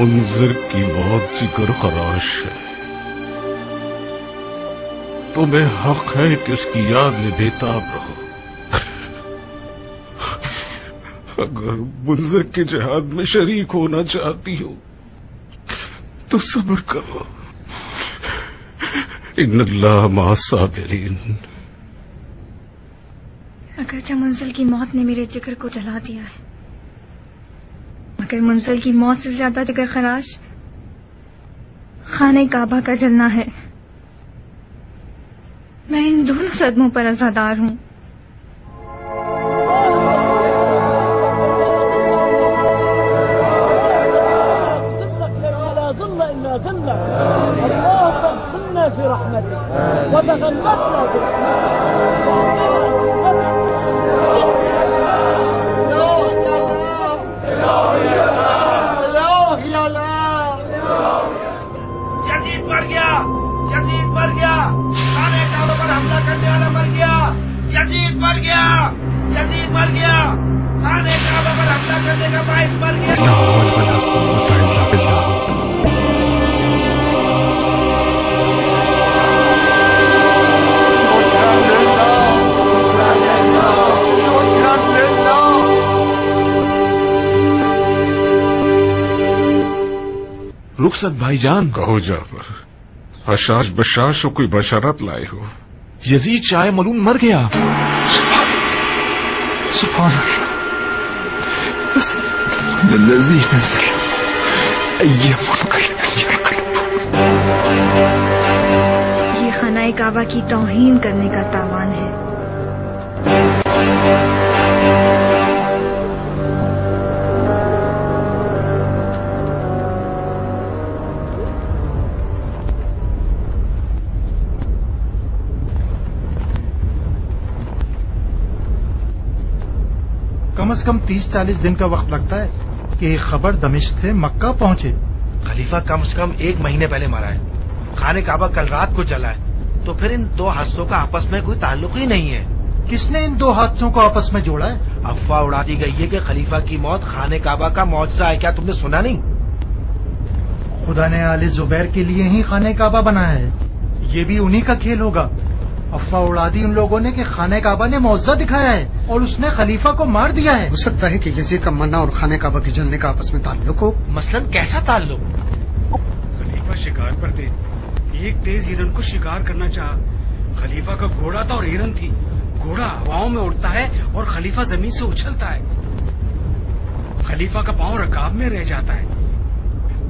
منظر کی موت جگر خراش ہے، تمہیں حق ہے کہ اس کی یاد میں بےتاب رہو۔ اگر منظر کے جہاد میں شریک ہونا چاہتی ہو تو صبر کرو، ان اللہ مع الصابرین۔ اگرچہ منزل کی موت نے میرے جگر کو جلا دیا ہے، مگر منزل کی موت سے زیادہ جگر خراش خانہ کعبہ کا جلنا ہے۔ میں ان دونوں صدموں پر عزادار ہوں۔ رخصت بھائی جان، کہو جعفر، حشاش بشاش کوئی بشارت لائے ہو؟ یزید شاہ ملعون مر گیا۔ سبحان اللہ، الذي نزل أي منقلب ينقلب۔ یہ خانہ کعبہ کی توہین کرنے کا تاوان ہے۔ کم از کم 30-40 دن کا وقت لگتا ہے کہ ایک خبر دمشق سے مکہ پہنچے۔ خلیفہ کم از کم 1 مہینے پہلے مارا ہے، خانہ کعبہ کل رات کو جلا ہے، تو پھر ان 2 حادثوں کا آپس میں کوئی تعلق ہی نہیں ہے۔ کس نے ان 2 حادثوں کو آپس میں جوڑا ہے؟ افواہ اڑا دی گئی ہے کہ خلیفہ کی موت خانہ کعبہ کا معجزہ ہے۔ کیا تم نے سنا نہیں؟ خدا نے آل زبیر کے لیے ہی خانہ کعبہ بنایا ہے، یہ بھی انہی کا کھیل ہوگا۔ افواہ اڑا دی ان لوگوں نے کہ خانہ کعبہ نے معجزہ دکھایا ہے اور اس نے خلیفہ کو مار دیا ہے۔ ہو سکتا ہے کہ یزید کا مرنا اور خانہ کعبہ کے جلنے کا آپس میں تعلق ہو۔ مثلاً کیسا تعلق؟ خلیفہ شکار پر تھے، ایک تیز ہرن کو شکار کرنا چاہا، خلیفہ کا گھوڑا تھا اور ہرن تھی، گھوڑا ہواؤں میں اڑتا ہے اور خلیفہ زمین سے اچھلتا ہے، خلیفہ کا پاؤں رکاب میں رہ جاتا ہے،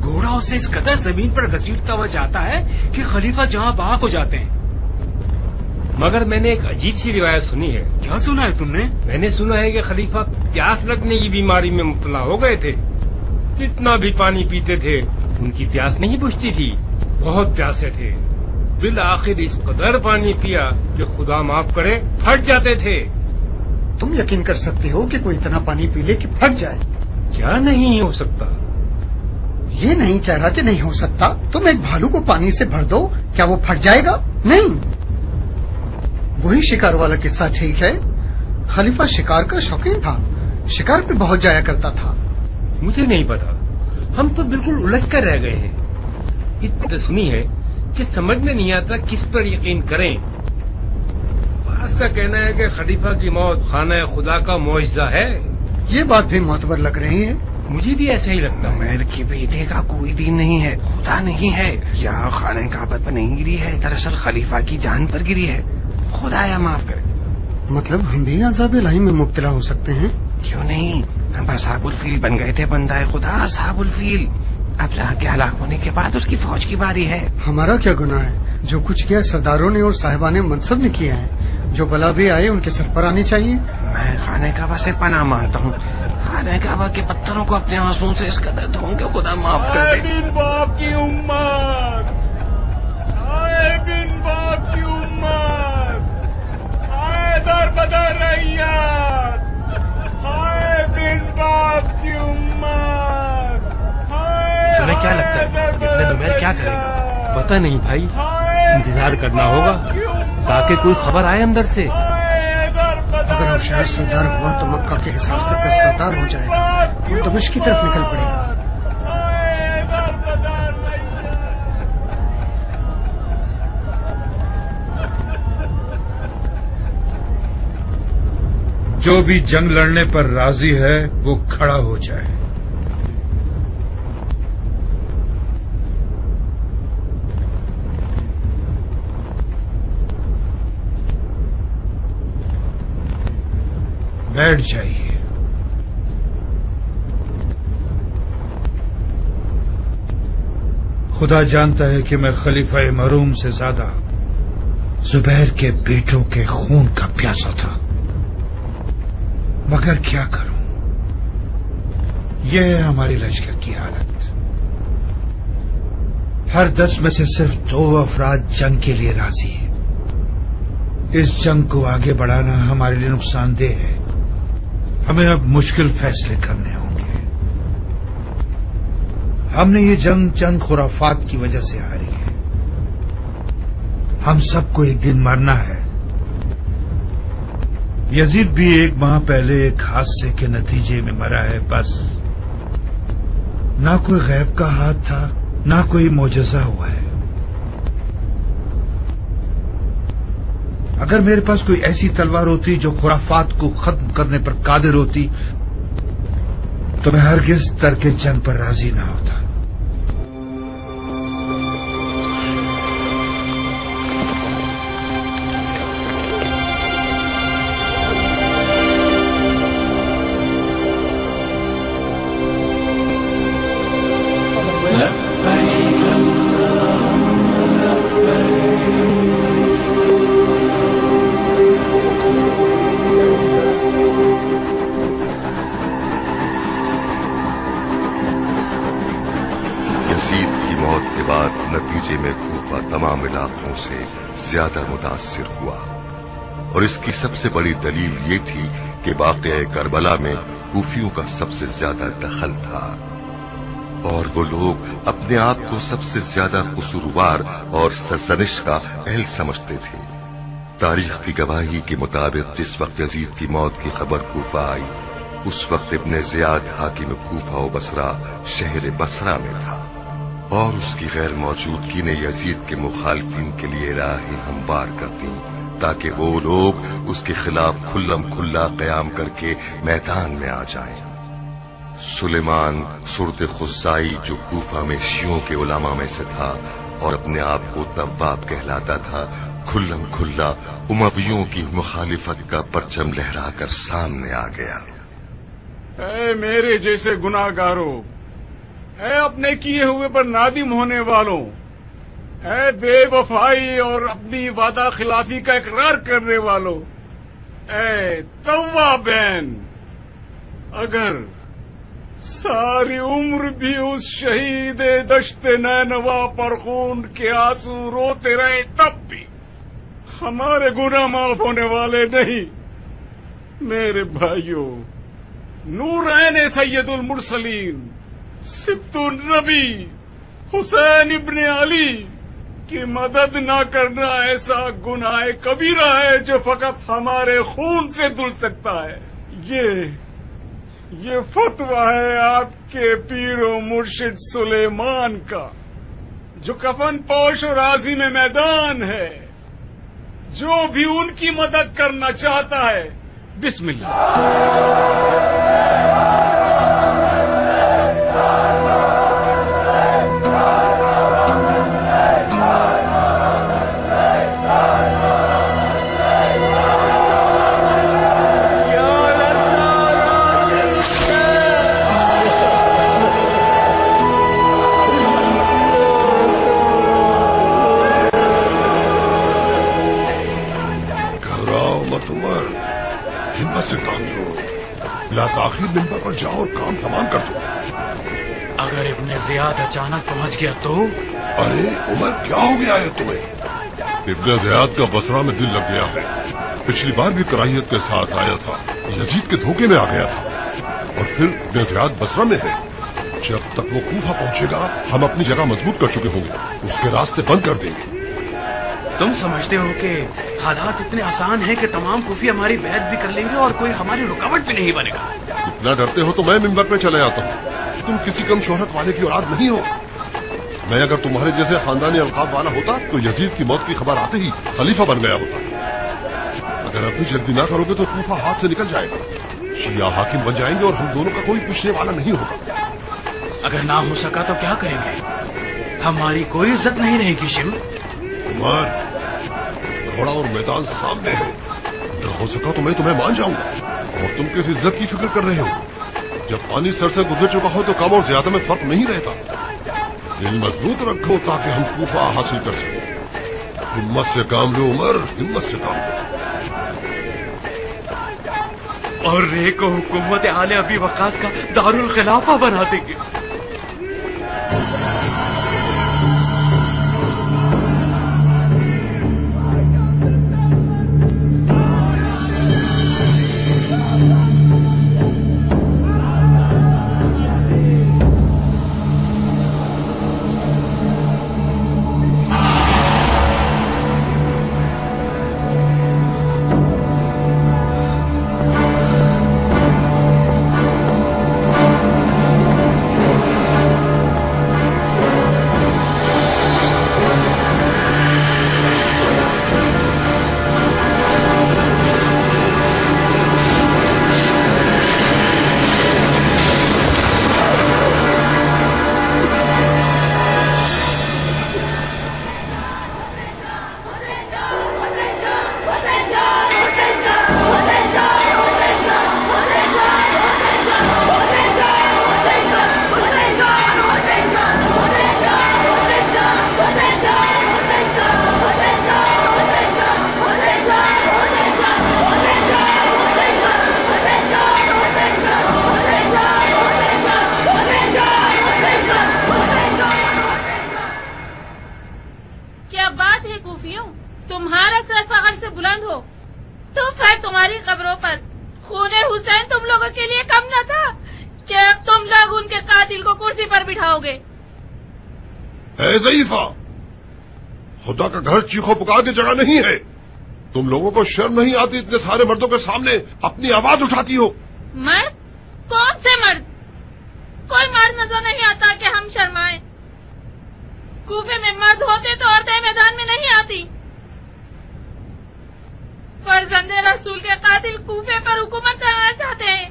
گھوڑا اسے اس قدر زمین پر گھسیٹتا ہوا جاتا ہے کہ خلیفہ جہاں بہا ہو جاتے ہیں۔ مگر میں نے ایک عجیب سی روایت سنی ہے۔ کیا سنا ہے تم نے؟ میں نے سنا ہے کہ خلیفہ پیاس لگنے کی بیماری میں مبتلا ہو گئے تھے، جتنا بھی پانی پیتے تھے ان کی پیاس نہیں بجھتی تھی، بہت پیاسے تھے، بالآخر اس قدر پانی پیا کہ خدا معاف کرے پھٹ جاتے تھے۔ تم یقین کر سکتے ہو کہ کوئی اتنا پانی پی لے کہ پھٹ جائے؟ کیا نہیں ہو سکتا؟ یہ نہیں کہہ رہا کہ نہیں ہو سکتا، تم ایک بھالو کو پانی سے بھر دو، کیا وہ پھٹ جائے گا؟ نہیں۔ وہی شکار والا قصہ ٹھیک ہے، خلیفہ شکار کا شوقین تھا، شکار پہ بہت جایا کرتا تھا۔ مجھے نہیں پتا، ہم تو بالکل الجھ کر رہ گئے ہیں۔ اتنا سنی ہے کہ سمجھ میں نہیں آتا کس پر یقین کریں۔ بعض کا کہنا ہے کہ خلیفہ کی موت خانہ خدا کا معجزہ ہے۔ یہ بات بھی معتبر لگ رہی ہے۔ مجھے بھی ایسا ہی لگتا ہے۔ عمیر کی بیٹے کا کوئی دین نہیں ہے، خدا نہیں ہے، یا خانہ کعبہ پر نہیں گری ہے، دراصل خلیفہ کی جان پر گری ہے، خدا یا معاف کرے۔ مطلب ہم بھی عذاب الہی میں مبتلا ہو سکتے ہیں؟ کیوں نہیں، ہم اصحاب الفیل بن گئے تھے، بندہ خدا اصحاب الفیل۔ اب راہ کے ہلاک ہونے کے بعد اس کی فوج کی باری ہے۔ ہمارا کیا گناہ ہے؟ جو کچھ کیا سرداروں نے اور صاحبان منصب نے کیا ہے، جو بلا بھی آئے ان کے سر پر آنی چاہیے۔ میں خانہ کعبہ سے پناہ مانگتا ہوں، خانہ کعبہ کے پتھروں کو اپنے آنسوں سے اس قدر دھوں کہ خدا معاف کر دے۔ بن باپ کی امت، بن باپ کی امت، در بدر ریت، بن باپ کی امت۔ تمہیں کیا لگتا ہے ابن نمیر کیا کرے گا؟ پتہ نہیں بھائی، انتظار کرنا ہوگا تاکہ کوئی خبر آئے اندر سے۔ اگر وہ شہر سردار ہوا تو مکہ کے حساب سے دستبردار ہو جائے گا اور دمشق کی طرف نکل پڑے گا۔ جو بھی جنگ لڑنے پر راضی ہے وہ کھڑا ہو جائے. بیٹھ جائیے. خدا جانتا ہے کہ میں خلیفہ مرحوم سے زیادہ زبیر کے بیٹوں کے خون کا پیاسا تھا، مگر کیا کروں، یہ ہے ہماری لشکر کی حالت. ہر 10 میں سے صرف 2 افراد جنگ کے لیے راضی ہیں. اس جنگ کو آگے بڑھانا ہمارے لیے نقصان دہ ہے. ہمیں اب مشکل فیصلے کرنے ہوں گے. ہم نے یہ جنگ چند خرافات کی وجہ سے ہاری ہے. ہم سب کو ایک دن مرنا ہے. یزید بھی 1 ماہ پہلے ایک حادثے کے نتیجے میں مرا ہے. بس نہ کوئی غیب کا ہاتھ تھا، نہ کوئی معجزہ ہوا ہے. اگر میرے پاس کوئی ایسی تلوار ہوتی جو خرافات کو ختم کرنے پر قادر ہوتی تو میں ہرگز ترک جنگ پر راضی نہ ہوتا. سے زیادہ متاثر ہوا، اور اس کی سب سے بڑی دلیل یہ تھی کہ واقعہ کربلا میں کوفیوں کا سب سے زیادہ دخل تھا، اور وہ لوگ اپنے آپ کو سب سے زیادہ قصوروار اور سرزنش کا اہل سمجھتے تھے. تاریخ کی گواہی کے مطابق جس وقت یزید کی موت کی خبر کوفہ آئی، اس وقت ابن زیاد حاکم کوفہ و بصرہ شہر بصرہ میں تھا، اور اس کی غیر موجودگی نے یزید کے مخالفین کے لیے راہیں ہموار کر دیں تاکہ وہ لوگ اس کے خلاف کھلم کھلا قیام کر کے میدان میں آ جائیں. سلیمان سرد خزائی جو کوفہ میں شیعوں کے علماء میں سے تھا اور اپنے آپ کو تواب کہلاتا تھا، کھلم کھلا امویوں کی مخالفت کا پرچم لہرا کر سامنے آ گیا. اے میرے جیسے گناہگاروں، اے اپنے کیے ہوئے پر نادم ہونے والوں، اے بے وفائی اور اپنی وعدہ خلافی کا اقرار کرنے والوں، اے توابین، اگر ساری عمر بھی اس شہید دشت نینوا پر خون کے آنسو روتے رہے تب بھی ہمارے گناہ معاف ہونے والے نہیں. میرے بھائیوں، نورین سید المرسلین سبط النبی حسین ابن علی کی مدد نہ کرنا ایسا گناہ کبیرہ ہے جو فقط ہمارے خون سے دھل سکتا ہے. یہ فتویٰ ہے آپ کے پیر و مرشد سلیمان کا، جو کفن پوش اور عازم میدان ہے. جو بھی ان کی مدد کرنا چاہتا ہے، بسم اللہ. سے کام لو، بلا تاخیر ممبر پر جاؤ اور کام تمام کر دو. اگر ابن زیاد اچانک پہنچ گیا تو؟ ارے عمر، کیا ہو گیا ہے تمہیں؟ ابن زیاد کا بصرہ میں دل لگ گیا ہے. پچھلی بار بھی کراہیت کے ساتھ آیا تھا، یزید کے دھوکے میں آ گیا تھا، اور پھر ابن زیاد بصرہ میں ہے. جب تک وہ کوفہ پہنچے گا ہم اپنی جگہ مضبوط کر چکے ہوں گے، اس کے راستے بند کر دیں گے. تم سمجھتے ہو کہ حالات اتنے آسان ہیں کہ تمام کوفی ہماری بیعت بھی کر لیں گے اور کوئی ہماری رکاوٹ بھی نہیں بنے گا؟ اتنا ڈرتے ہو تو میں ممبر پہ چلے آتا ہوں. تم کسی کم شہرت والے کی اولاد نہیں ہو. میں اگر تمہارے جیسے خاندانی القاب والا ہوتا تو یزید کی موت کی خبر آتے ہی خلیفہ بن گیا ہوتا. اگر ابھی جلدی نہ کرو گے تو کوفہ ہاتھ سے نکل جائے گا، شیعہ حاکم بن جائیں گے اور ہم دونوں کا کوئی پوچھنے والا نہیں ہوگا۔ اگر نہ ہو سکا تو کیا کریں گے؟ ہماری کوئی عزت نہیں رہے گی شیو۔ عمر، گھوڑا اور میدان سامنے ہے، اگر ہو سکا تو میں تمہیں مان جاؤں گا، اور تم کس عزت کی فکر کر رہے ہو؟ جب پانی سر سے گزر چکا ہو تو کم اور زیادہ میں فرق نہیں رہتا۔ دل مضبوط رکھو تاکہ ہم کوفہ حاصل کر سکیں۔ ہمت سے کام لو عمر، ہمت سے کام لو۔ اور رے کو حکومت آل ابی وقاص کا دارالخلافہ بنا دیں گے۔ تمہارا سر فخر سے بلند ہو تو پھر تمہاری قبروں پر خون حسین تم لوگوں کے لیے کم نہ تھا کہ اب تم لوگ ان کے قاتل کو کرسی پر بٹھاؤ گے؟ اے ضعیفہ، خدا کا گھر چیخو پکار کی جگہ نہیں ہے۔ تم لوگوں کو شرم نہیں آتی اتنے سارے مردوں کے سامنے اپنی آواز اٹھاتی ہو؟ مرد؟ کون سے مرد؟ کوئی مرد نظر نہیں آتا کہ ہم شرمائیں۔ کوفے میں مرد ہوتے تو عورتیں میدان میں نہیں آتی۔ فرزند رسول کے قاتل کوفے پر حکومت کرنا چاہتے ہیں۔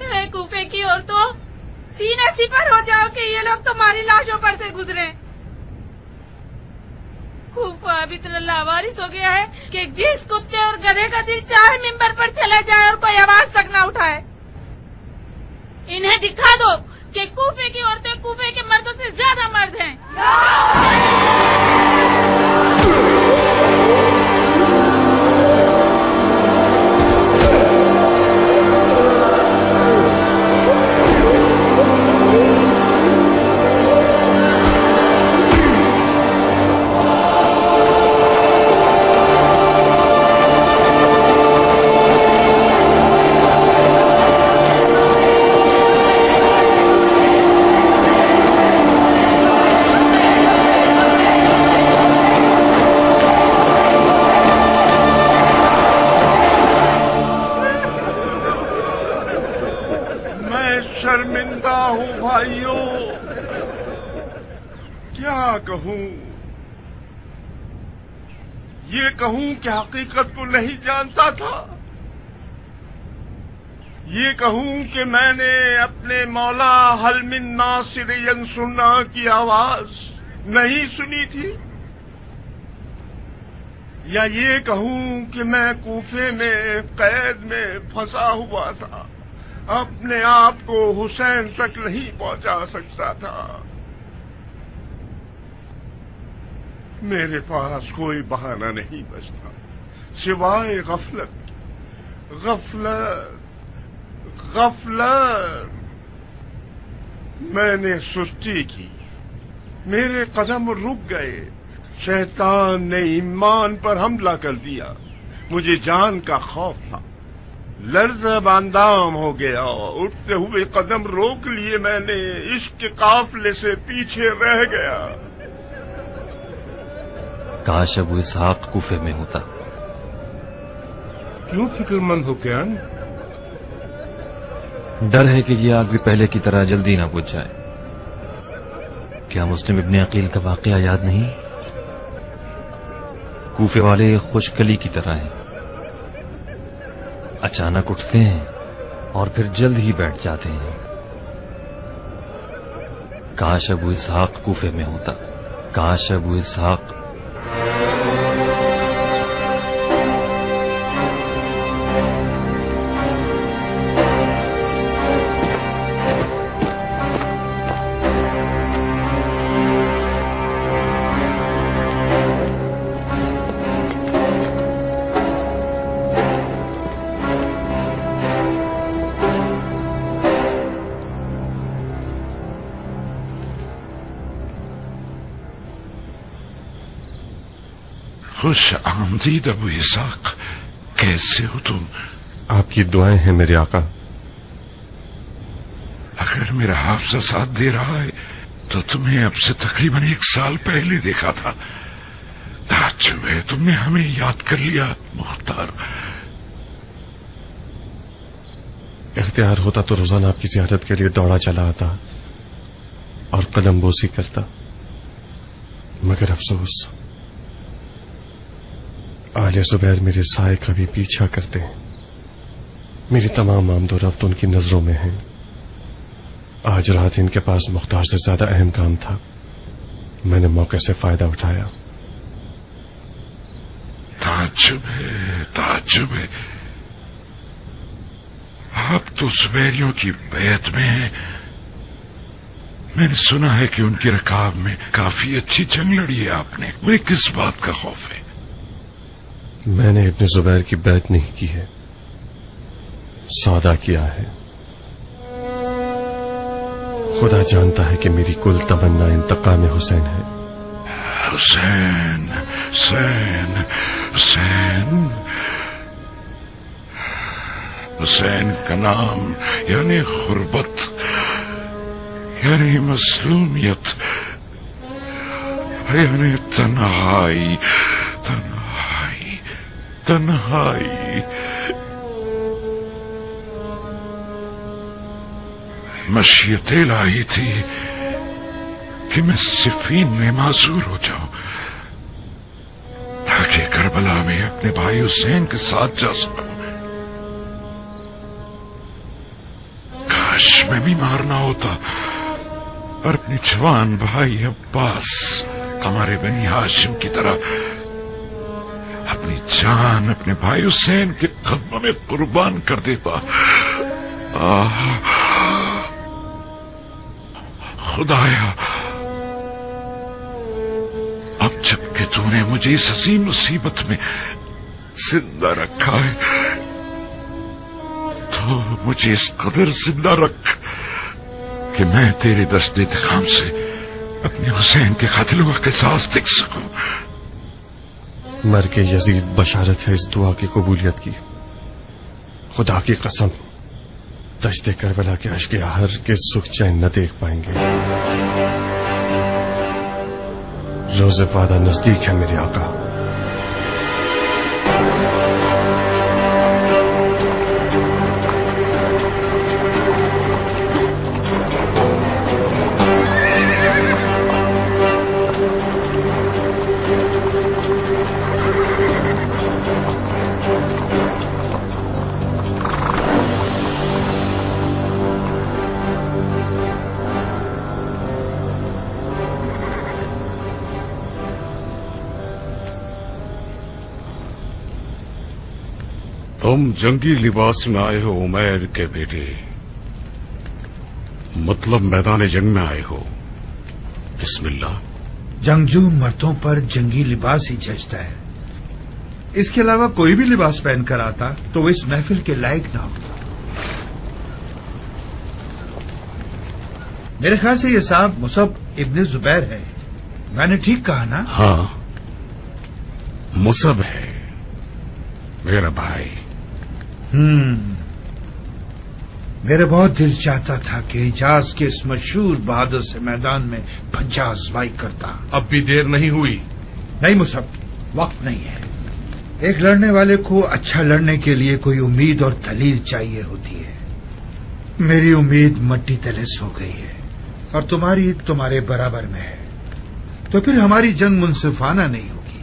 اے کوفے کی عورتوں، سینہ سپر ہو جاؤ کہ یہ لوگ تمہاری لاشوں پر سے گزرے۔ کوفہ اب اتنا لاوارث ہو گیا ہے کہ جس کتے اور گدھے کا دل چاہے ممبر پر چلا جائے اور کوئی آواز تک نہ اٹھائے۔ انہیں دکھا دو کہ کوفے کی عورتیں کوفے کے مردوں سے زیادہ مرد ہیں۔ شرمندہ ہوں بھائیوں، کیا کہوں؟ یہ کہوں کہ حقیقت کو نہیں جانتا تھا؟ یہ کہوں کہ میں نے اپنے مولا حل من ناصر ینصرنا کی آواز نہیں سنی تھی؟ یا یہ کہوں کہ میں کوفے میں قید میں پھنسا ہوا تھا، اپنے آپ کو حسین تک نہیں پہنچا سکتا تھا؟ میرے پاس کوئی بہانہ نہیں بچتا سوائے غفلت، غفلت، غفلت۔ میں نے سستی کی، میرے قدم رک گئے، شیطان نے ایمان پر حملہ کر دیا، مجھے جان کا خوف تھا، لرزہ باندام ہو گیا، اٹھتے ہوئے قدم روک لیے میں نے، عشق کے قافلے سے پیچھے رہ گیا۔ کاش ابو اسحاق کوفے میں ہوتا۔ کیوں فکر مند ہو کیان؟ ڈر ہے کہ یہ آگ بھی پہلے کی طرح جلدی نہ بجھ جائے۔ کیا مسلم ابن عقیل کا واقعہ یاد نہیں؟ کوفے والے خوشکلی کی طرح ہیں، اچانک اٹھتے ہیں اور پھر جلد ہی بیٹھ جاتے ہیں۔ کاش ابو اسحاق کوفے میں ہوتا، کاش ابو اسحاق۔ خوش آمدید ابو اسحاق، کیسے ہو تم؟ آپ کی دعائیں ہیں میرے آقا۔ اگر میرا حافظہ ساتھ دے رہا ہے تو تمہیں اب سے تقریباً 1 سال پہلے دیکھا تھا۔ تعجب ہے تم نے ہمیں یاد کر لیا مختار۔ اختیار ہوتا تو روزانہ آپ کی زیارت کے لیے دوڑا چلا آتا اور قلم بوسی کرتا، مگر افسوس آل زبیر میرے سائے کا بھی پیچھا کرتے ہیں۔ میری تمام آمد و رفت ان کی نظروں میں ہے۔ آج رات ان کے پاس مختار سے زیادہ اہم کام تھا، میں نے موقع سے فائدہ اٹھایا۔ تعجب ہے، تعجب ہے، آپ تو زبیریوں کی بیعت میں ہیں۔ میں نے سنا ہے کہ ان کی رکاب میں کافی اچھی جنگ لڑی ہے آپ نے، مجھے کس بات کا خوف ہے؟ میں نے ابن زبیر کی بیعت نہیں کی ہے، سودا کیا ہے۔ خدا جانتا ہے کہ میری کل تمنا انتقام حسین ہے۔ حسین، حسین، حسین، حسین کا نام یعنی غربت، یعنی مظلومیت، یعنی تنہائی، تنہائی، تنہائی۔ مشیت الہی تھی کہ میں صفین میں معذور ہو جاؤں تاکہ کربلا میں اپنے بھائی حسین کے ساتھ جا سکوں۔ کاش میں بیمار نہ ہوتا اور اپنی جوان بھائی عباس ہمارے بنی ہاشم کی طرح اپنی جان اپنے بھائی حسین کے قدموں میں قربان کر دیتا۔ خدایا، اب جب کہ تو نے مجھے اس عظیم مصیبت میں زندہ رکھا ہے تو مجھے اس قدر زندہ رکھ کہ میں تیرے دست انتقام سے اپنے حسین کے قاتلوں کا قصاص دیکھ سکوں۔ مر کے یزید بشارت ہے اس دعا کی قبولیت کی۔ خدا کی قسم دشت کربلا کے اشک آہر کے سکھ چین نہ دیکھ پائیں گے۔ روز وعدہ نزدیک ہے میرے آقا۔ تم جنگی لباس میں آئے ہو عمیر کے بیٹے، مطلب میدان جنگ میں آئے ہو۔ بسم اللہ۔ جنگجو مردوں پر جنگی لباس ہی جچتا ہے، اس کے علاوہ کوئی بھی لباس پہن کر آتا تو وہ اس محفل کے لائق نہ ہوتا۔ میرے خیال سے یہ صاحب مصعب ابن زبیر ہے، میں نے ٹھیک کہا نا؟ ہاں، مصعب ہے میرا بھائی۔ میرا بہت دل چاہتا تھا کہ حجاز کے اس مشہور بہادر سے میدان میں پنجہ آزمائی کرتا۔ اب بھی دیر نہیں ہوئی۔ نہیں مصعب، وقت نہیں ہے۔ ایک لڑنے والے کو اچھا لڑنے کے لیے کوئی امید اور دلیل چاہیے ہوتی ہے۔ میری امید مٹی تلے سو گئی ہے اور تمہاری تمہارے برابر میں ہے، تو پھر ہماری جنگ منصفانہ نہیں ہوگی۔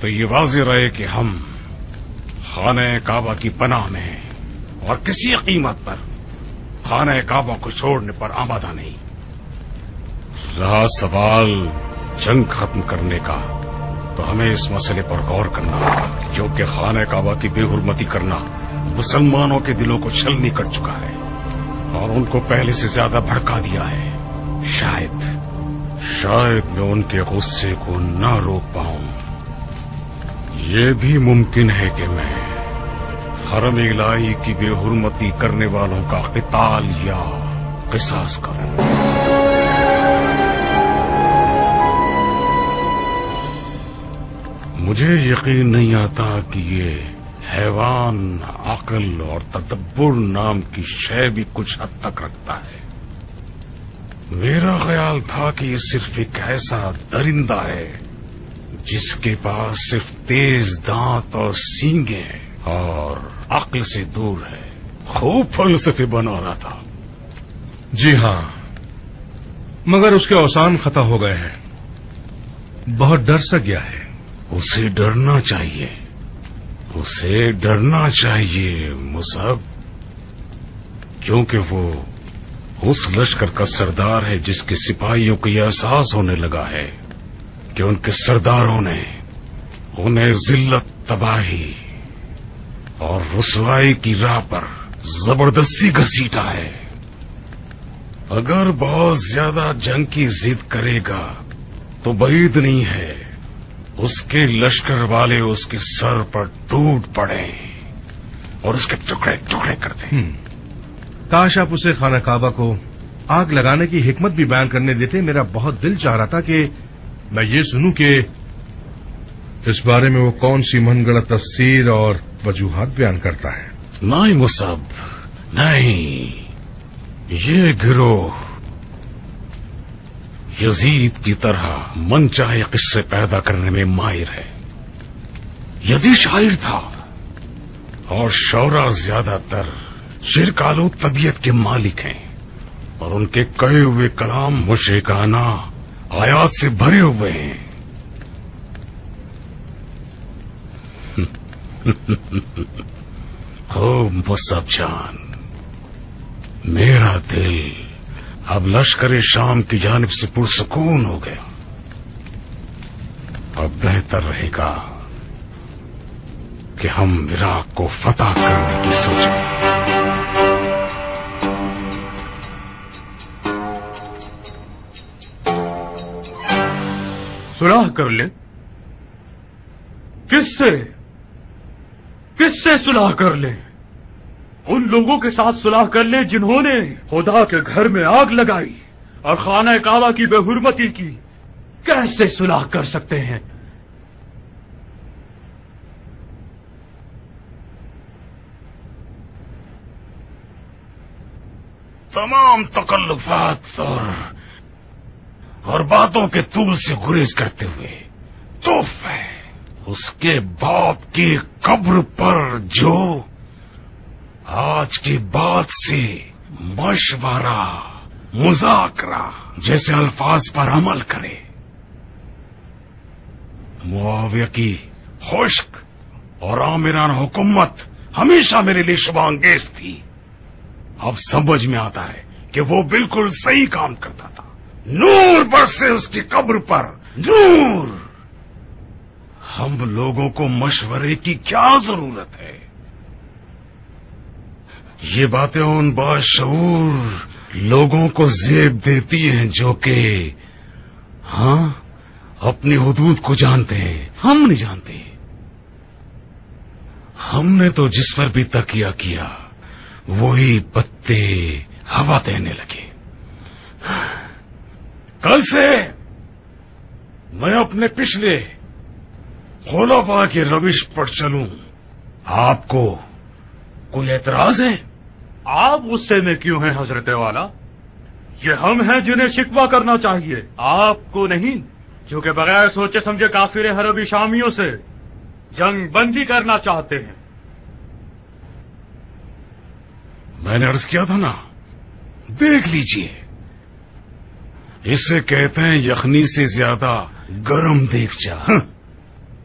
تو یہ واضح رہے کہ ہم خانہ کعبہ کی پناہ میں ہیں اور کسی قیمت پر خانہ کعبہ کو چھوڑنے پر آمادہ نہیں. رہا سوال جنگ ختم کرنے کا تو ہمیں اس مسئلے پر غور کرنا ہوگا کیونکہ خانہ کعبہ کی بے حرمتی کرنا مسلمانوں کے دلوں کو چھلنی کر چکا ہے اور ان کو پہلے سے زیادہ بھڑکا دیا ہے. شاید میں ان کے غصے کو نہ روک پاؤں. یہ بھی ممکن ہے کہ میں حرم الہی کی بے حرمتی کرنے والوں کا قتال یا قصاص کروں. مجھے یقین نہیں آتا کہ یہ حیوان عقل اور تدبر نام کی شے بھی کچھ حد تک رکھتا ہے. میرا خیال تھا کہ یہ صرف ایک ایسا درندہ ہے جس کے پاس صرف تیز دانت اور سینگیں ہیں اور عقل سے دور ہے. خوب فلسفے بنا رہا تھا. جی ہاں، مگر اس کے اوسان خطا ہو گئے ہیں. بہت ڈر سا گیا ہے. اسے ڈرنا چاہیے، اسے ڈرنا چاہیے مصعب، کیونکہ وہ اس لشکر کا سردار ہے جس کے سپاہیوں کو یہ احساس ہونے لگا ہے کہ ان کے سرداروں نے انہیں ذلت، تباہی اور رسوائی کی راہ پر زبردستی گھسیٹا ہے. اگر بہت زیادہ جنگ کی ضد کرے گا تو بعید نہیں ہے اس کے لشکر والے اس کے سر پر ٹوٹ پڑیں اور اس کے ٹکڑے ٹکڑے کر دیں. کاش آپ اسے خانہ کعبہ کو آگ لگانے کی حکمت بھی بیان کرنے دیتے. میرا بہت دل چاہ رہا تھا کہ میں یہ سنوں کہ اس بارے میں وہ کون سی من گڑت تفسیر اور وجوہات بیان کرتا ہے. نہیں مصعب، نہیں. یہ گروہ یزید کی طرح من چاہے قصے پیدا کرنے میں ماہر ہے. یزید شاعر تھا اور شعراء زیادہ تر شرک آلود طبیعت کے مالک ہیں اور ان کے کہے ہوئے کلام مشرکانہ آیات سے بھرے ہوئے ہیں. خوب مصعب جان، میرا دل اب لشکر شام کی جانب سے پرسکون ہو گیا. اب بہتر رہے گا کہ ہم عراق کو فتح کرنے کی سوچیں. صلح کر لیں؟ کس سے صلح کر لیں؟ ان لوگوں کے ساتھ صلح کر لیں جنہوں نے خدا کے گھر میں آگ لگائی اور خانہ کعبہ کی بے حرمتی کی. کیسے صلح کر سکتے ہیں؟ تمام تکلفات اور باتوں کے طول سے گریز کرتے ہوئے توف ہے اس کے باپ کی قبر پر جو آج کے بعد سے مشورہ، مذاکرہ جیسے الفاظ پر عمل کرے. معاویہ کی خشک اور آمران حکومت ہمیشہ میرے لیے شبہ انگیز تھی. اب سمجھ میں آتا ہے کہ وہ بالکل صحیح کام کرتا تھا. نور برسے اس کی قبر پر، نور. ہم لوگوں کو مشورے کی کیا ضرورت ہے؟ یہ باتیں ان باشعور لوگوں کو زیب دیتی ہیں جو کہ اپنی حدود کو جانتے ہیں. ہم نہیں جانتے. ہم نے تو جس پر بھی تکیہ کیا وہی پتے ہوا دینے لگے. کل سے میں اپنے پچھلے خلفاء کی روش پر چلوں. آپ کو کوئی اعتراض ہے؟ آپ غصے میں کیوں ہیں حضرت والا؟ یہ ہم ہیں جنہیں شکوہ کرنا چاہیے، آپ کو نہیں، جو کہ بغیر سوچے سمجھے کافر حربی شامیوں سے جنگ بندی کرنا چاہتے ہیں. میں نے عرض کیا تھا نا، دیکھ لیجئے، اسے کہتے ہیں یخنی سے زیادہ گرم دیگچا.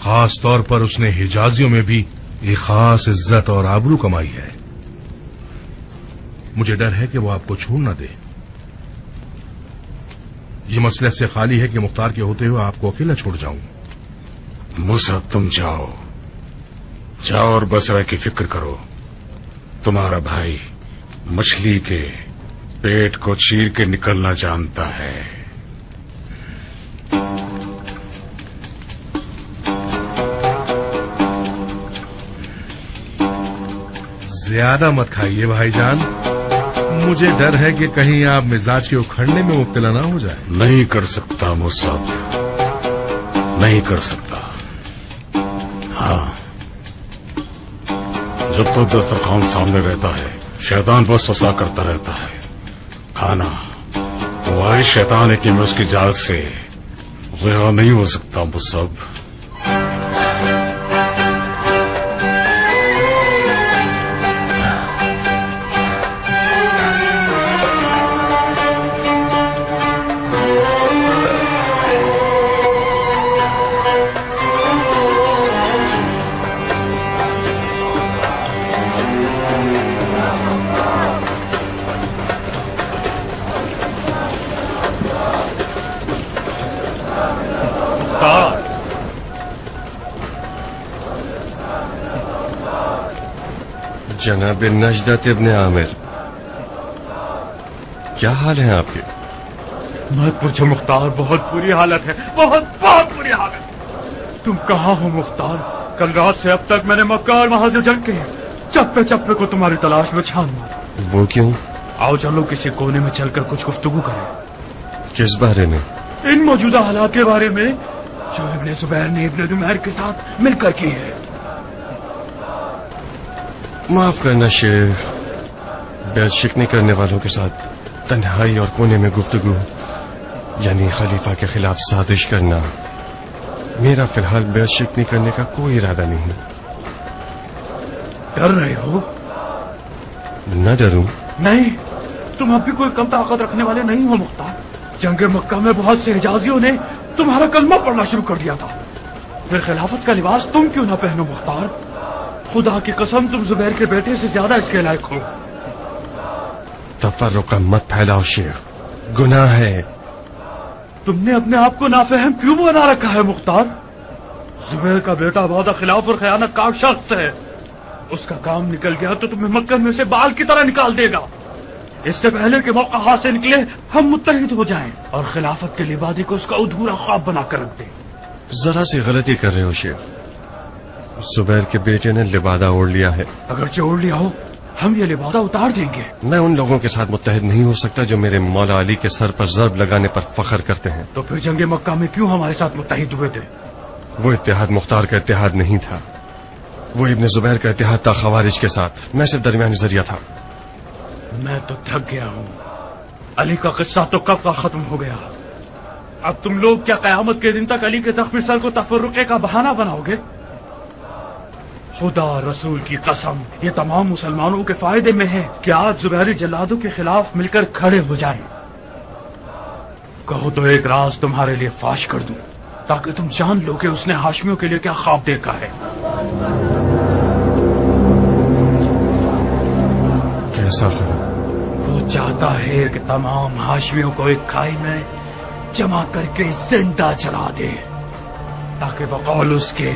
خاص طور پر اس نے حجازیوں میں بھی ایک خاص عزت اور آبرو کمائی ہے. مجھے ڈر ہے کہ وہ آپ کو چھوڑ نہ دے. یہ مسئلہ سے خالی ہے کہ مختار کے ہوتے ہوئے آپ کو اکیلا چھوڑ جاؤں. مصعب تم جاؤ اور بصرہ کی فکر کرو. تمہارا بھائی مچھلی کے پیٹ کو چیر کے نکلنا جانتا ہے. زیادہ مت کھائیے بھائی جان. مجھے ڈر ہے کہ کہیں آپ مزاج کے اکھڑنے میں مبتلا نہ ہو جائے. نہیں کر سکتا مصعب، نہیں کر سکتا. ہاں، جب تو دسترخوان سامنے رہتا ہے شیطان وسوسہ کرتا رہتا ہے. کھانا وہی شیطان ہے کہ میں اس کی جال سے رہا نہیں ہو سکتا مصعب. جناب نجدت ابن عامر، کیا حال ہے آپ کے؟ مت پوچھو مختار، بہت بری حالت ہے، بہت بری حالت. تم کہاں ہو مختار؟ کل رات سے اب تک میں نے مکہ اور وہاں سے جنگ کے چپے چپے کو تمہاری تلاش میں چھان مارا. وہ کیوں؟ آؤ چلو کسی کونے میں چل کر کچھ گفتگو کریں. کس بارے میں؟ ان موجودہ حالات کے بارے میں جو ابن زبیر نے ابن نمیر کے ساتھ مل کر کی ہے. معاف کرنا شیخ، بیعت شکنی کرنے والوں کے ساتھ تنہائی اور کونے میں گفتگو یعنی خلیفہ کے خلاف سازش کرنا. میرا فی الحال بیعت شکنی کرنے کا کوئی ارادہ نہیں. ڈر رہے ہو؟ نہ ڈروں. نہیں، تم اب بھی کوئی کم طاقت رکھنے والے نہیں ہو مختار. جنگ مکہ میں بہت سے حجازیوں نے تمہارا کلمہ پڑھنا شروع کر دیا تھا. پھر خلافت کا لباس تم کیوں نہ پہنو مختار؟ خدا کی قسم تم زبیر کے بیٹے سے زیادہ اس کے لائق ہو. تفرقہ مت پھیلاؤ شیخ، گناہ ہے. تم نے اپنے آپ کو نافہم کیوں بنا رکھا ہے مختار؟ زبیر کا بیٹا وعدہ خلاف اور خیانت کا شخص ہے. اس کا کام نکل گیا تو تمہیں مکہ میں سے بال کی طرح نکال دے گا. اس سے پہلے کہ موقع ہاتھ سے نکلے ہم متحد ہو جائیں اور خلافت کے لبادی کو اس کا ادھورا خواب بنا کر رکھ دیں. ذرا سی غلطی کر رہے ہو شیخ. زبیر کے بیٹے نے لبادہ اوڑھ لیا ہے. اگرچہ اوڑھ لیا ہو ہم یہ لبادہ اتار دیں گے. میں ان لوگوں کے ساتھ متحد نہیں ہو سکتا جو میرے مولا علی کے سر پر ضرب لگانے پر فخر کرتے ہیں. تو پھر جنگ مکہ میں کیوں ہمارے ساتھ متحد ہوئے تھے؟ وہ اتحاد مختار کا اتحاد نہیں تھا، وہ ابن زبیر کا اتحاد تھا خوارج کے ساتھ. میں صرف درمیانی ذریعہ تھا. میں تو تھک گیا ہوں. علی کا قصہ تو کب کا ختم ہو گیا. اب تم لوگ کیا قیامت کے دن تک علی کے زخمی سر کو تفرقے کا بہانہ بناؤ گے؟ خدا رسول کی قسم یہ تمام مسلمانوں کے فائدے میں ہے کہ آج زبیری جلادوں کے خلاف مل کر کھڑے ہو جائیں. کہو تو ایک راز تمہارے لیے فاش کر دوں تاکہ تم جان لو کہ اس نے ہاشمیوں کے لیے کیا خواب دیکھا ہے. کیسا خواب؟ وہ چاہتا ہے کہ تمام ہاشمیوں کو ایک کھائی میں جمع کر کے زندہ جلا دے تاکہ بقول اس کے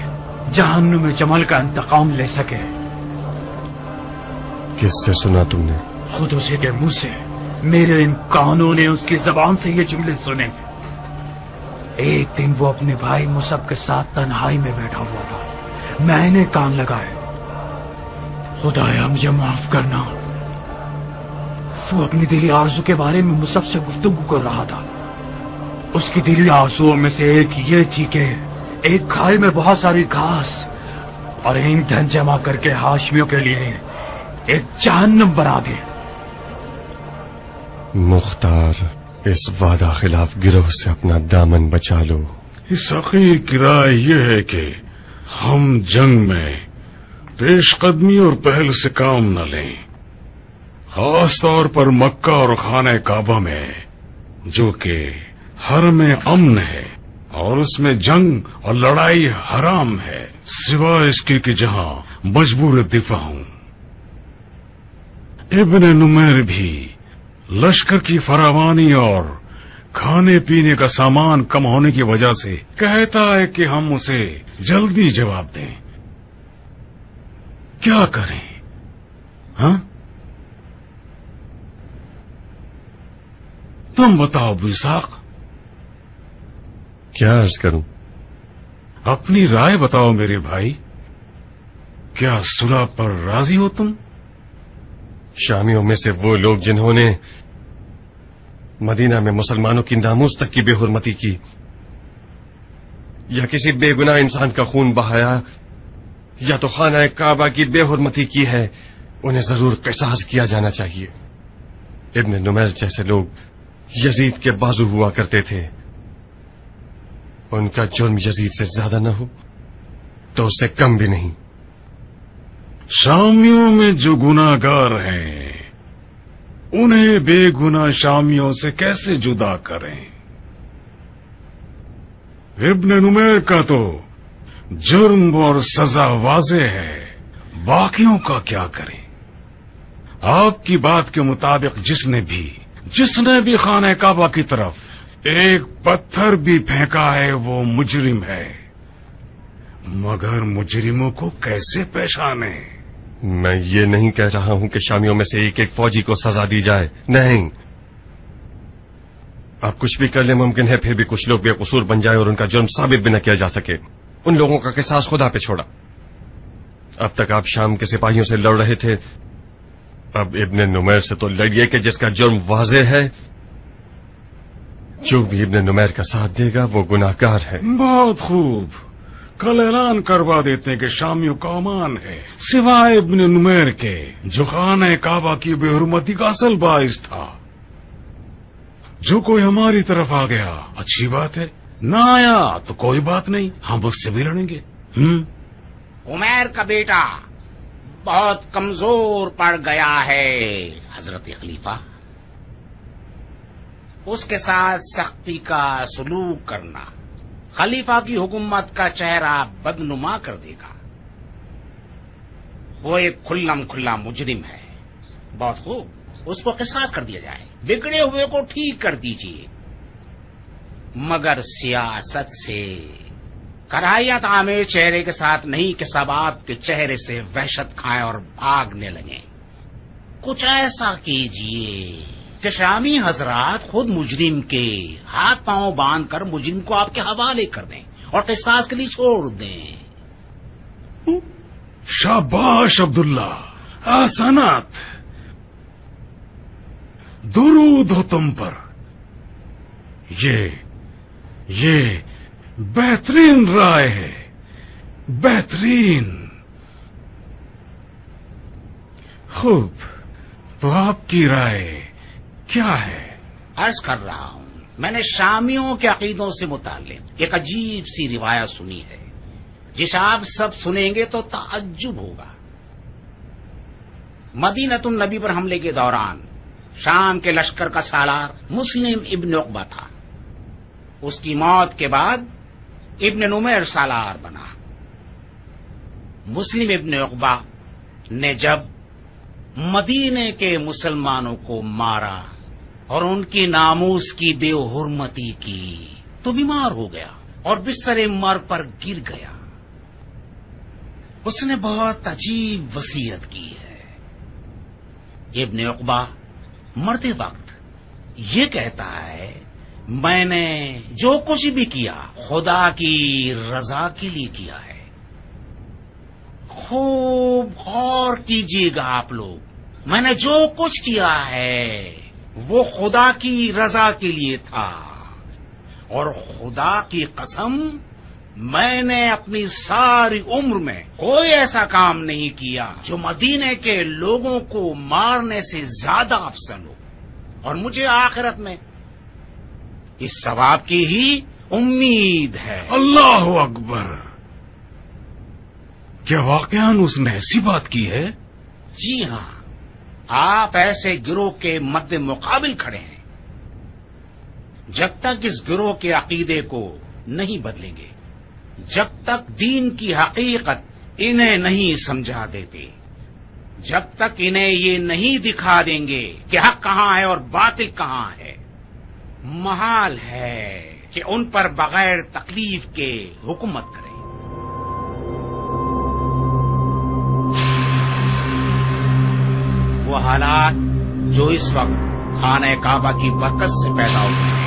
جہنم جمل کا انتقام لے سکے. کس سے سنا تم نے؟ خود اسی کے منہ سے. میرے ان کانوں نے اس کی زبان سے یہ جملے سنے. ایک دن وہ اپنے بھائی مصعب کے ساتھ تنہائی میں بیٹھا ہوا تھا. میں نے کان لگائے. خدایا مجھے معاف کرنا. وہ اپنی دلی آرزو کے بارے میں مصعب سے گفتگو کر رہا تھا. اس کی دلی آرزوؤں میں سے ایک یہ تھی کہ ایک کھائی میں بہت ساری گھاس اور ایندھن جمع کر کے ہاشمیوں کے لیے ایک جہنم بنا دے. مختار، اس وعدہ خلاف گروہ سے اپنا دامن بچا لو. اس حقیر کی رائے یہ ہے کہ ہم جنگ میں پیش قدمی اور پہل سے کام نہ لیں، خاص طور پر مکہ اور خانہ کعبہ میں جو کہ حرم امن ہے. اور اس میں جنگ اور لڑائی حرام ہے، سوائے اس کے کہ جہاں مجبور دفاع ہوں۔ ابن نمیر بھی لشکر کی فراوانی اور کھانے پینے کا سامان کم ہونے کی وجہ سے کہتا ہے کہ ہم اسے جلدی جواب دیں۔ کیا کریں؟ ہاں تم بتاؤ ابو اسحاق۔ کیا عرض کروں؟ اپنی رائے بتاؤ میرے بھائی، کیا صلح پر راضی ہو تم؟ شامیوں میں سے وہ لوگ جنہوں نے مدینہ میں مسلمانوں کی ناموس تک کی بے حرمتی کی یا کسی بے گناہ انسان کا خون بہایا یا تو خانہ کعبہ کی بے حرمتی کی ہے، انہیں ضرور قصاص کیا جانا چاہیے۔ ابن نمیر جیسے لوگ یزید کے بازو ہوا کرتے تھے، ان کا جرم یزید سے زیادہ نہ ہو تو اس سے کم بھی نہیں۔ شامیوں میں جو گناہگار ہیں انہیں بے گناہ شامیوں سے کیسے جدا کریں؟ ابن نمیر کا تو جرم اور سزا واضح ہے، باقیوں کا کیا کریں؟ آپ کی بات کے مطابق جس نے بھی خانہ کعبہ کی طرف ایک پتھر بھی پھینکا ہے وہ مجرم ہے، مگر مجرموں کو کیسے پہچانے؟ میں یہ نہیں کہہ رہا ہوں کہ شامیوں میں سے ایک ایک فوجی کو سزا دی جائے، نہیں، آپ کچھ بھی کر لیں ممکن ہے پھر بھی کچھ لوگ بے قصور بن جائے اور ان کا جرم ثابت بھی نہ کیا جا سکے۔ ان لوگوں کا قصاص خدا پہ چھوڑا۔ اب تک آپ شام کے سپاہیوں سے لڑ رہے تھے، اب ابن نمیر سے تو لڑیے کہ جس کا جرم واضح ہے۔ جو بھی ابن نمیر کا ساتھ دے گا وہ گناہگار ہے۔ بہت خوب، کل اعلان کروا دیتے ہیں کہ شامیوں کا امان ہے سوائے ابن نمیر کے، جو خانہ کعبہ کی بے حرمتی کا اصل باعث تھا۔ جو کوئی ہماری طرف آ گیا اچھی بات ہے، نہ آیا تو کوئی بات نہیں، ہم اس سے بھی لڑیں گے۔ عمیر کا بیٹا بہت کمزور پڑ گیا ہے حضرت خلیفہ، اس کے ساتھ سختی کا سلوک کرنا خلیفہ کی حکومت کا چہرہ بدنما کر دے گا۔ وہ ایک کھلم کھلا مجرم ہے، بہت خوب، اس کو قصاص کر دیا جائے، بگڑے ہوئے کو ٹھیک کر دیجیے، مگر سیاست سے کراہیت آمیز چہرے کے ساتھ نہیں کہ سب آپ کے چہرے سے وحشت کھائیں اور بھاگنے لگیں۔ کچھ ایسا کیجیے کہ شامی حضرات خود مجرم کے ہاتھ پاؤں باندھ کر مجرم کو آپ کے حوالے کر دیں اور قصاص کے لیے چھوڑ دیں۔ شاباش عبداللہ، احسانات، درود ہو تم پر، یہ بہترین رائے ہے، بہترین۔ خوب، تو آپ کی رائے کیا ہے؟ عرض کر رہا ہوں، میں نے شامیوں کے عقیدوں سے متعلق ایک عجیب سی روایت سنی ہے جسے آپ سب سنیں گے تو تعجب ہوگا۔ مدینۃ النبی پر حملے کے دوران شام کے لشکر کا سالار مسلم ابن عقبہ تھا، اس کی موت کے بعد ابن نمیر سالار بنا۔ مسلم ابن عقبہ نے جب مدینے کے مسلمانوں کو مارا اور ان کی ناموس کی بے حرمتی کی تو بیمار ہو گیا اور بستر مرگ پر گر گیا۔ اس نے بہت عجیب وصیت کی ہے۔ ابن عقبہ مرتے وقت یہ کہتا ہے، میں نے جو کچھ بھی کیا خدا کی رضا کے لیے کیا ہے۔ خوب غور کیجیے گا آپ لوگ، میں نے جو کچھ کیا ہے وہ خدا کی رضا کے لیے تھا، اور خدا کی قسم میں نے اپنی ساری عمر میں کوئی ایسا کام نہیں کیا جو مدینے کے لوگوں کو مارنے سے زیادہ افضل ہو، اور مجھے آخرت میں اس ثواب کی ہی امید ہے۔ اللہ اکبر! کیا واقعاً اس نے ایسی بات کی ہے؟ جی ہاں، آپ ایسے گروہ کے مد مقابل کھڑے ہیں۔ جب تک اس گروہ کے عقیدے کو نہیں بدلیں گے جب تک دین کی حقیقت انہیں نہیں سمجھا دیتے، جب تک انہیں یہ نہیں دکھا دیں گے کہ حق کہاں ہے اور باطل کہاں ہے۔ محال ہے کہ ان پر بغیر تکلیف کے حکومت کریں۔ وہ حالات جو اس وقت خانہ کعبہ کی برکت سے پیدا ہوئے ہیں،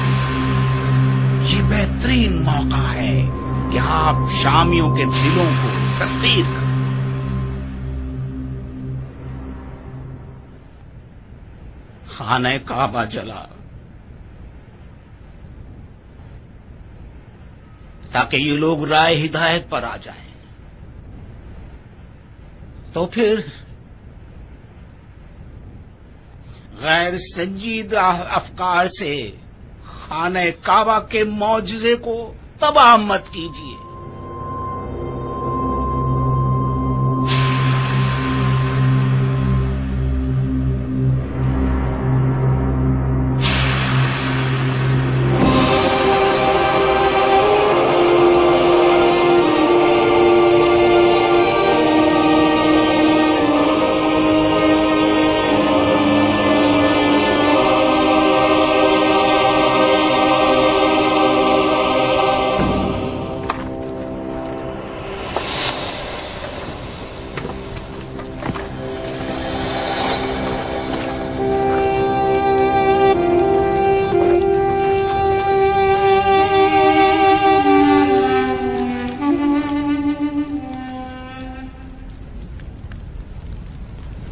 یہ بہترین موقع ہے کہ آپ شامیوں کے دلوں کو تسخیر کریں۔ خانہ کعبہ جلا تاکہ یہ لوگ رائے ہدایت پر آ جائیں، تو پھر غیر سنجیدہ افکار سے خانہ کعبہ کے معجزے کو تباہ مت کیجیے۔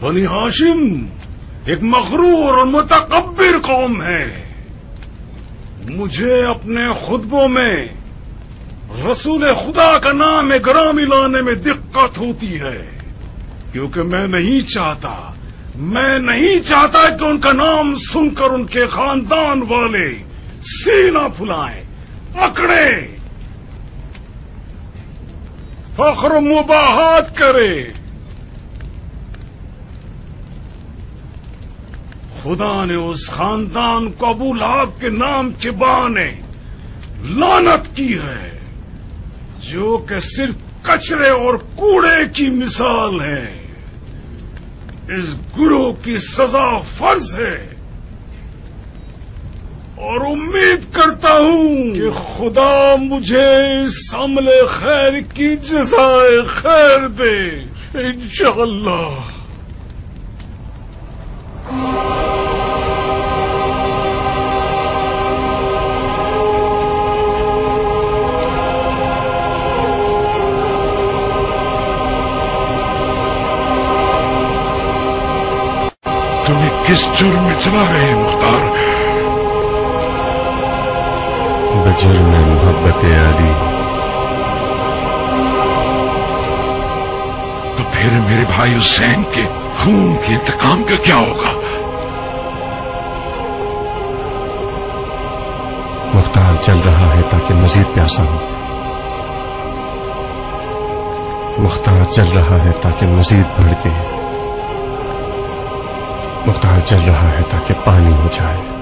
بنی ہاشم ایک مغرور اور متکبر قوم ہے۔ مجھے اپنے خطبوں میں رسول خدا کا نام گرامی لانے میں دقت ہوتی ہے، کیونکہ میں نہیں چاہتا کہ ان کا نام سن کر ان کے خاندان والے سینہ پھلائیں، اکڑے، فخر و مباحات کرے۔ خدا نے اس خاندان کو ابو لہب کے نام کے بہانے لعنت کی ہے، جو کہ صرف کچرے اور کوڑے کی مثال ہے۔ اس گروہ کی سزا فرض ہے، اور امید کرتا ہوں کہ خدا مجھے اس عمل خیر کی جزائے خیر دے، انشاءاللہ۔ تمہیں کس جرم میں چلا رہے ہیں مختار؟ بجرم محبت علی۔ تو پھر میرے بھائی حسین کے خون کے انتقام کا کیا ہوگا؟ مختار چل رہا ہے تاکہ مزید پیاسا ہو، مختار چل رہا ہے تاکہ مزید بڑھ کے، مختار چل رہا ہے تاکہ پانی ہو جائے۔